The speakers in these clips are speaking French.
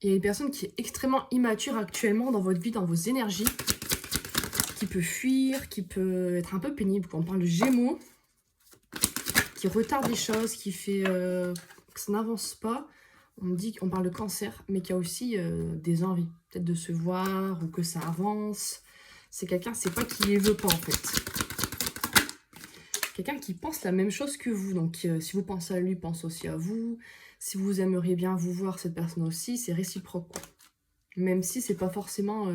Il y a une personne qui est extrêmement immature actuellement dans votre vie, dans vos énergies, qui peut fuir, qui peut être un peu pénible. Quand on parle de Gémeaux, qui retarde les choses, qui fait que ça n'avance pas. On me dit qu'on parle de Cancer, mais qu'il y a aussi des envies, peut-être de se voir ou que ça avance. C'est quelqu'un, c'est pas qu'il les veut pas en fait. Quelqu'un qui pense la même chose que vous. Donc si vous pensez à lui, pense aussi à vous. Si vous aimeriez bien vous voir, cette personne aussi, c'est réciproque, quoi. Même si c'est pas forcément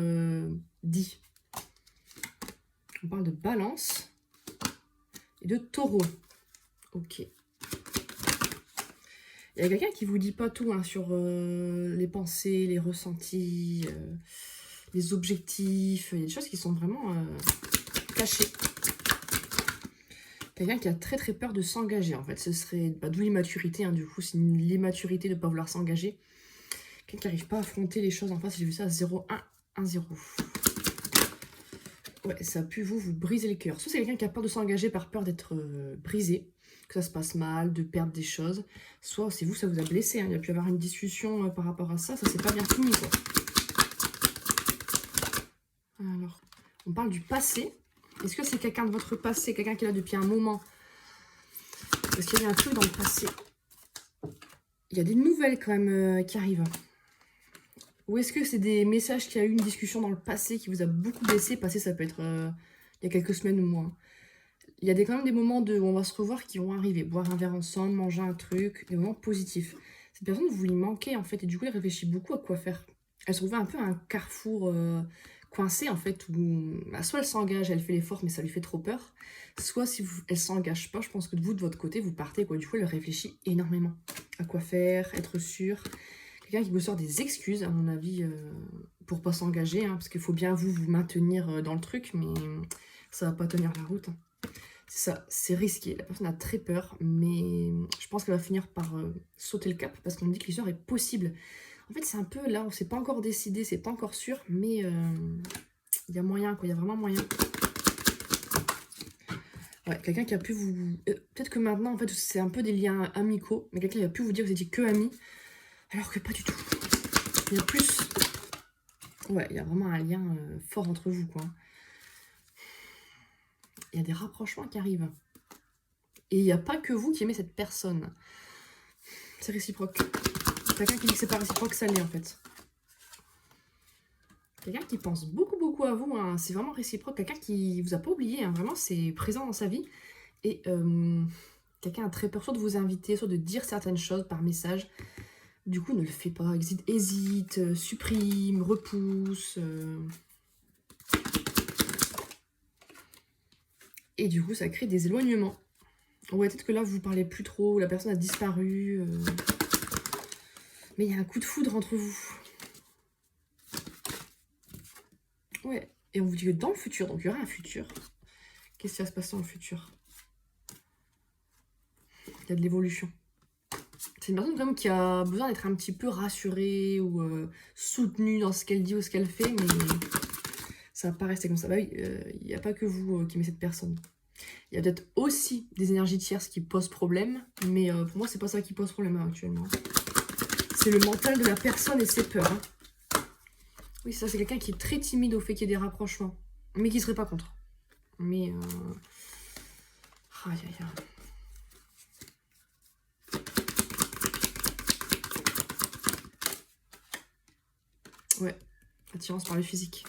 dit. On parle de Balance et de Taureau. Ok. Il y a quelqu'un qui vous dit pas tout hein, sur les pensées, les ressentis, les objectifs. Il y a des choses qui sont vraiment cachées. Quelqu'un qui a très très peur de s'engager en fait. Ce serait d'où l'immaturité. Hein, du coup, c'est l'immaturité de ne pas vouloir s'engager. Quelqu'un qui n'arrive pas à affronter les choses en face. J'ai vu ça à 0, 1, 1, 0. Ouais, ça a pu vous briser le cœur. Soit c'est quelqu'un qui a peur de s'engager par peur d'être brisé, que ça se passe mal, de perdre des choses. Soit c'est vous, ça vous a blessé. Hein. Il y a pu y avoir une discussion par rapport à ça. Ça s'est pas bien fini, quoi. Alors, on parle du passé. Est-ce que c'est quelqu'un de votre passé, quelqu'un qui est là depuis un moment? Est-ce qu'il y a un truc dans le passé? Il y a des nouvelles quand même qui arrivent. Ou est-ce que c'est des messages qu'il y a eu une discussion dans le passé qui vous a beaucoup blessé? Passé, ça peut être il y a quelques semaines ou mois. Il y a quand même des moments où on va se revoir qui vont arriver. Boire un verre ensemble, manger un truc, des moments positifs. Cette personne, vous lui manquez en fait. Et du coup, elle réfléchit beaucoup à quoi faire. Elle se trouve un peu à un carrefour coincé en fait. Où soit elle s'engage, elle fait l'effort, mais ça lui fait trop peur. Soit si elle s'engage pas, je pense que vous, de votre côté, vous partez. Quoi. Du coup, elle réfléchit énormément à quoi faire, être sûr. Quelqu'un qui vous sort des excuses, à mon avis, pour pas s'engager. Hein, parce qu'il faut bien vous maintenir dans le truc, mais ça va pas tenir la route. Hein. C'est ça, c'est risqué. La personne a très peur, mais je pense qu'elle va finir par sauter le cap parce qu'on me dit que l'histoire est possible. En fait, c'est un peu là, on s'est pas encore décidé, c'est pas encore sûr, mais il y a moyen, quoi. Il y a vraiment moyen. Ouais, quelqu'un qui a pu vous... Peut-être que maintenant, en fait, c'est un peu des liens amicaux, mais quelqu'un qui a pu vous dire que vous étiez que amis, alors que pas du tout. Il y a plus... Ouais, il y a vraiment un lien fort entre vous, quoi. Il y a des rapprochements qui arrivent. Et il n'y a pas que vous qui aimez cette personne. C'est réciproque. Quelqu'un qui dit que c'est pas réciproque, ça l'est en fait. Quelqu'un qui pense beaucoup beaucoup à vous, hein. C'est vraiment réciproque. Quelqu'un qui vous a pas oublié, hein. Vraiment c'est présent dans sa vie. Et quelqu'un a très peur soit de vous inviter, soit de dire certaines choses par message. Du coup ne le fait pas, hésite, supprime, repousse. Et du coup ça crée des éloignements. Ouais, peut-être que là vous parlez plus trop, la personne a disparu. Mais il y a un coup de foudre entre vous. Ouais, et on vous dit que dans le futur, donc il y aura un futur. Qu'est-ce qui va se passer dans le futur? Il y a de l'évolution. C'est une personne quand même qui a besoin d'être un petit peu rassurée ou soutenue dans ce qu'elle dit ou ce qu'elle fait, mais ça va pas rester comme ça. Bah oui, il n'y a pas que vous qui aimez cette personne. Il y a peut-être aussi des énergies tierces qui posent problème, mais pour moi, c'est pas ça qui pose problème actuellement. C'est le mental de la personne et ses peurs. Hein. Oui, ça, c'est quelqu'un qui est très timide au fait qu'il y ait des rapprochements, mais qui serait pas contre. Mais... Aïe, aïe, aïe. Ouais, attirance par le physique.